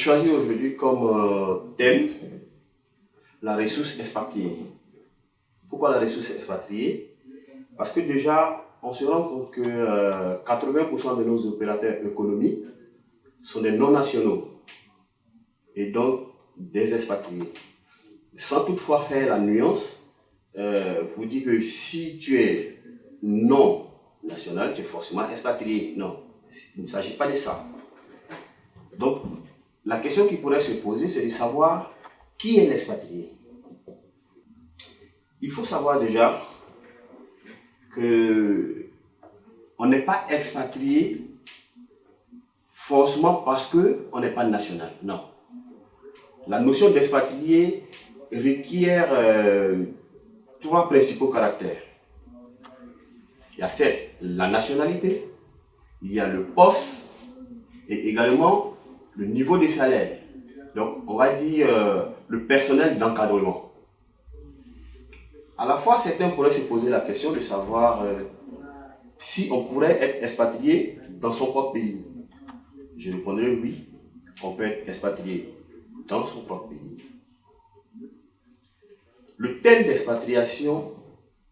choisi aujourd'hui comme thème la ressource expatriée. Pourquoi la ressource expatriée? Parce que déjà, on se rend compte que 80% de nos opérateurs économiques sont des non-nationaux et donc des expatriés. Sans toutefois faire la nuance, pour dire que si tu es non national, tu es forcément expatrié. Non, il ne s'agit pas de ça. Donc, la question qui pourrait se poser, c'est de savoir qui est l'expatrié. Il faut savoir déjà que on n'est pas expatrié forcément parce qu'on n'est pas national. Non. La notion d'expatrié requiert trois principaux caractères. Il y a certes la nationalité, il y a le poste et également le niveau de salaire. Donc, on va dire le personnel d'encadrement. À la fois, certains pourraient se poser la question de savoir si on pourrait être expatrié dans son propre pays. Je répondrai oui, on peut être expatrié dans son propre pays. Le thème d'expatriation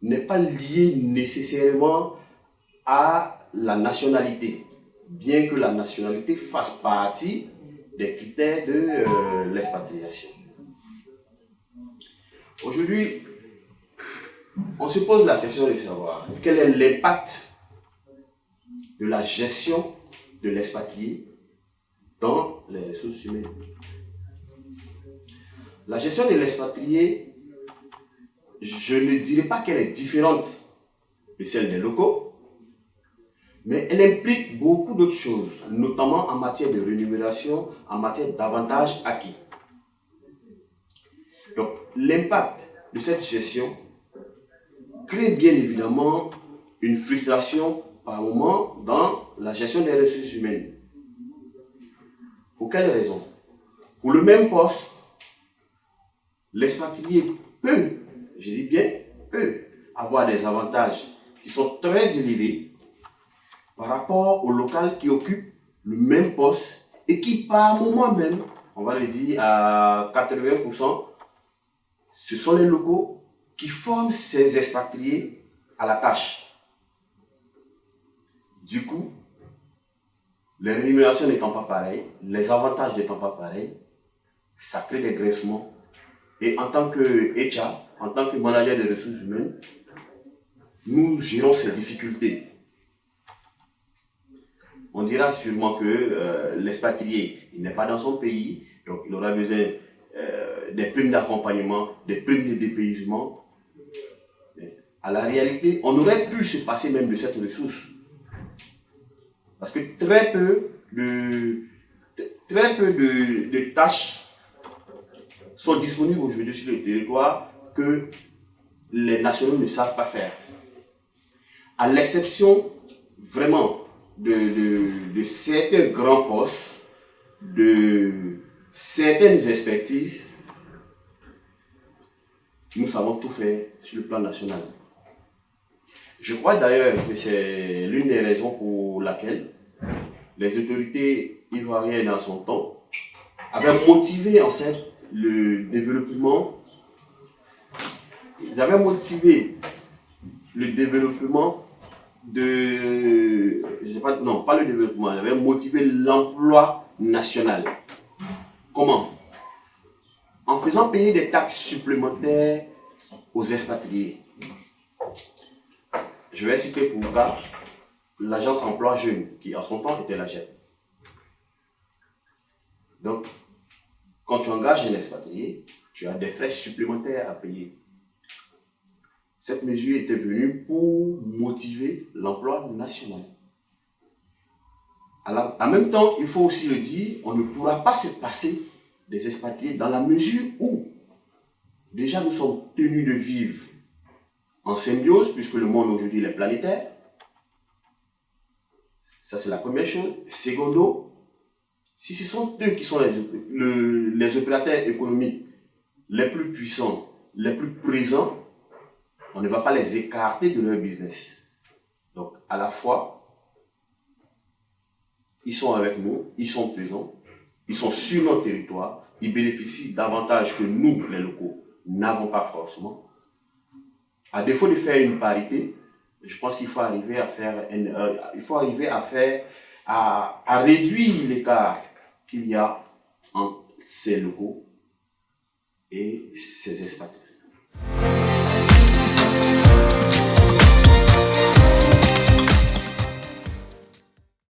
n'est pas lié nécessairement à la nationalité, bien que la nationalité fasse partie des critères de l'expatriation. Aujourd'hui, on se pose la question de savoir quel est l'impact de la gestion de l'expatrié dans les ressources humaines. La gestion de l'expatrié, je ne dirais pas qu'elle est différente de celle des locaux, mais elle implique beaucoup d'autres choses, notamment en matière de rémunération, en matière d'avantages acquis. Donc, l'impact de cette gestion crée bien évidemment une frustration par moment dans la gestion des ressources humaines. Pour quelle raison? Pour le même poste, l'expatrié peut, je dis bien, peut avoir des avantages qui sont très élevés par rapport au local qui occupe le même poste et qui par moment même, on va le dire à 80%, ce sont les locaux qui forment ces expatriés à la tâche. Du coup, les rémunérations n'étant pas pareilles, les avantages n'étant pas pareils, ça crée des graissements. Et en tant que HR, en tant que manager des ressources humaines, nous gérons ces difficultés. On dira sûrement que l'expatrié, il n'est pas dans son pays, donc il aura besoin des primes d'accompagnement, des primes de dépaysement. À la réalité, on aurait pu se passer même de cette ressource. Parce que très peu de tâches sont disponibles aujourd'hui sur le territoire que les nationaux ne savent pas faire. À l'exception vraiment de certains grands postes, de certaines expertises, nous savons tout faire sur le plan national. Je crois d'ailleurs que c'est l'une des raisons pour laquelle les autorités ivoiriennes en son temps avaient motivé en fait le développement. Ils avaient motivé le développement de... Non, pas le développement, ils avaient motivé l'emploi national. Comment? En faisant payer des taxes supplémentaires aux expatriés. Je vais citer pour le cas l'agence emploi jeune, qui en son temps était la GEP. Donc, quand tu engages un expatrié, tu as des frais supplémentaires à payer. Cette mesure était venue pour motiver l'emploi national. En même temps, il faut aussi le dire, on ne pourra pas se passer des expatriés dans la mesure où déjà nous sommes tenus de vivre en symbiose, puisque le monde aujourd'hui est planétaire. Ça, c'est la première chose. Secondo, si ce sont eux qui sont les opérateurs économiques les plus puissants, les plus présents, on ne va pas les écarter de leur business. Donc, à la fois, ils sont avec nous, ils sont présents, ils sont sur notre territoire, ils bénéficient davantage que nous, les locaux, n'avons pas forcément. À défaut de faire une parité, je pense qu'il faut arriver à faire, à réduire l'écart qu'il y a entre ces locaux et ces espaces.